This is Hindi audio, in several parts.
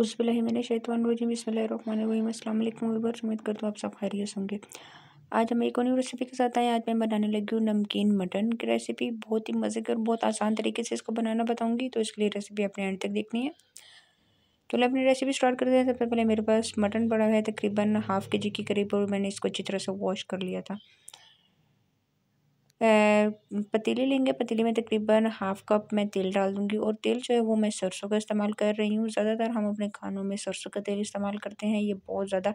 औज़ुबिल्लाहिमिनश्शैतानिर्रजीम बिस्मिल्लाहिर्रहमानिर्रहीम अस्सलाम वालेकुम व्यूअर्स, उम्मीद करता हूँ आप सब खैरियत होंगे। आज हम एक और न्यू रेसिपी के साथ आए। आज मैं बनाने लगी हूँ नमकीन मटन की रेसिपी। बहुत ही मज़े की और बहुत आसान तरीके से इसको बनाना बताऊँगी, तो इसके लिए रेसिपी अपने एंड तक देखनी है। चलो अपनी रेसिपी स्टार्ट करते हैं। सबसे पहले मेरे पास मटन पड़ा है तकरीबन हाफ़ के जी के करीब, और मैंने इसको अच्छी तरह से वॉश कर लिया था। पतीली लेंगे, पतीली में तकरीबन हाफ़ कप मैं तेल डाल दूँगी, और तेल जो है वो मैं सरसों का इस्तेमाल कर रही हूँ। ज़्यादातर हम अपने खानों में सरसों का तेल इस्तेमाल करते हैं, ये बहुत ज़्यादा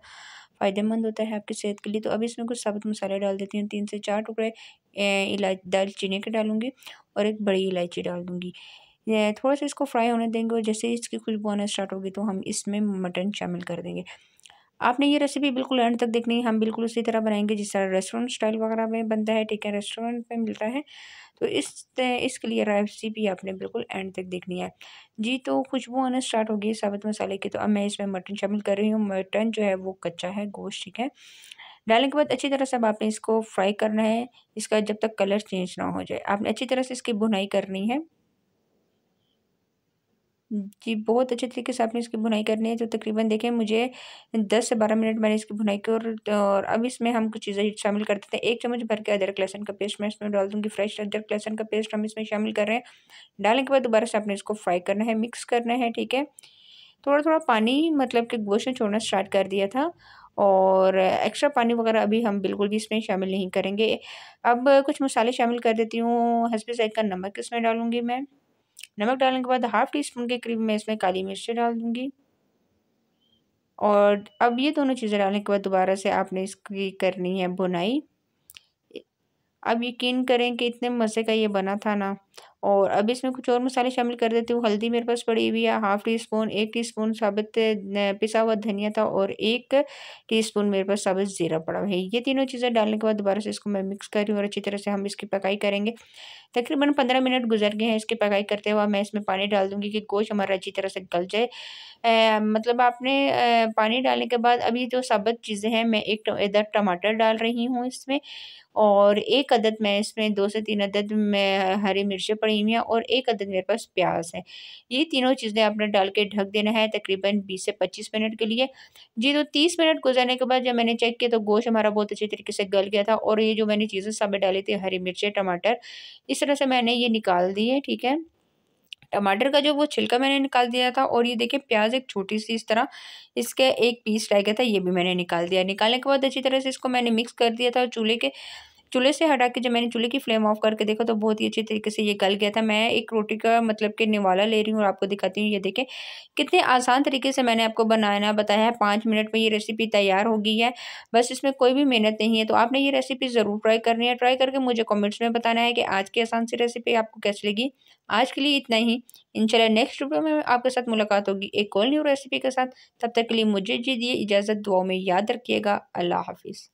फ़ायदेमंद होता है आपकी सेहत के लिए। तो अभी इसमें कुछ साबुत मसाले डाल देती हूँ। 3 से 4 टुकड़े दालचीनी के डालूँगी, और एक बड़ी इलायची डाल दूँगी। थोड़ा सा इसको फ्राई होने देंगे, और जैसे ही इसकी खुशबू आना स्टार्ट होगी तो हम इसमें मटन शामिल कर देंगे। आपने ये रेसिपी बिल्कुल एंड तक देखनी है। हम बिल्कुल उसी तरह बनाएंगे जिस तरह रेस्टोरेंट स्टाइल वगैरह में बनता है, ठीक है, रेस्टोरेंट में मिलता है। तो इसके लिए रेसिपी आपने बिल्कुल एंड तक देखनी है जी। तो खुशबू आना स्टार्ट होगी साबुत मसाले की, तो अब मैं इसमें मटन शामिल कर रही हूँ। मटन जो है वो कच्चा है, गोश्त, ठीक है। डालने के बाद अच्छी तरह से अब आपने इसको फ्राई करना है, इसका जब तक कलर चेंज ना हो जाए। आपने अच्छी तरह से इसकी भुनाई करनी है जी, बहुत अच्छे तरीके से आपने इसकी भुनाई करनी है। तो तकरीबन देखिए मुझे 10 से 12 मिनट मैंने इसकी भुनाई की, और अब इसमें हम कुछ चीज़ें शामिल कर देते हैं। 1 चम्मच भर के अदरक लहसुन का पेस्ट मैं इसमें डाल दूँगी। फ्रेश अदरक लहसुन का पेस्ट हम इसमें शामिल कर रहे हैं। डालने के बाद दोबारा से आपने इसको फ्राई करना है, मिक्स करना है, ठीक है। थोड़ा-थोड़ा पानी मतलब कि गोश्त में छोड़ना स्टार्ट कर दिया था, और एक्स्ट्रा पानी वगैरह अभी हम बिल्कुल भी इसमें शामिल नहीं करेंगे। अब कुछ मसाले शामिल कर देती हूँ। हस्बे ज़ायक़ा नमक इसमें डालूँगी मैं। नमक डालने के बाद हाफ़ टी स्पून के करीब मैं इसमें काली मिर्च डाल दूँगी, और अब ये दोनों चीज़ें डालने के बाद दोबारा से आपने इसकी करनी है भुनाई। अब यकीन करें कि इतने मज़े का ये बना था ना। और अब इसमें कुछ और मसाले शामिल कर देती हूँ। हल्दी मेरे पास पड़ी हुई है हाफ़ टी स्पून, 1 टीस्पून साबुत पिसा हुआ धनिया था, और 1 टीस्पून मेरे पास साबुत ज़ीरा पड़ा हुआ है। ये तीनों चीज़ें डालने के बाद दोबारा से इसको मैं मिक्स कर रही हूँ, और अच्छी तरह से हम इसकी पकाई करेंगे। तकरीबन 15 मिनट गुज़र गए हैं इसकी पकाई करते हुए। मैं इसमें पानी डाल दूँगी कि गोश्त हमारा अच्छी तरह से गल जाए। मतलब आपने पानी डालने के बाद अभी जो साबुत चीज़ें हैं, मैं एक इधर टमाटर डाल रही हूँ इसमें, और 1 अदद मैं इसमें 2 से 3 अदद में हरी मिर्चें पड़ी हुई हैं, और 1 अदद मेरे पास प्याज़ है। ये तीनों चीज़ें आपने डाल के ढक देना है तकरीबन 20 से 25 मिनट के लिए। जी, तो 30 मिनट गुज़रने के बाद जब मैंने चेक किया तो गोश्त हमारा बहुत अच्छे तरीके से गल गया था, और ये जो मैंने चीज़ें साबित डाली थी, हरी मिर्चें, टमाटर, इस तरह से मैंने ये निकाल दिए, ठीक है। टमाटर का जो वो छिलका मैंने निकाल दिया था, और ये देखिए प्याज़ एक छोटी-सी इस तरह इसके एक पीस रह गया था, ये भी मैंने निकाल दिया। निकालने के बाद अच्छी तरह से इसको मैंने मिक्स कर दिया था। चूल्हे से हटा के जब मैंने चूल्हे की फ्लेम ऑफ करके देखा तो बहुत ही अच्छी तरीके से ये गल गया था। मैं एक रोटी का मतलब कि निवाला ले रही हूँ और आपको दिखाती हूँ। ये देखें कितने आसान तरीके से मैंने आपको बनाना बताया है। 5 मिनट में ये रेसिपी तैयार हो गई है। बस इसमें कोई भी मेहनत नहीं है। तो आपने ये रेसिपी ज़रूर ट्राई करनी है। ट्राई करके मुझे कमेंट्स में बताना है कि आज की आसान सी रेसिपी आपको कैसी लगी। आज के लिए इतना ही। इंशाल्लाह नेक्स्ट वीडियो में आपके साथ मुलाकात होगी एक और न्यू रेसिपी के साथ। तब तक के लिए मुझे दीजिए इजाज़त। दुआओं में याद रखिएगा। अल्लाह हाफ़िज़।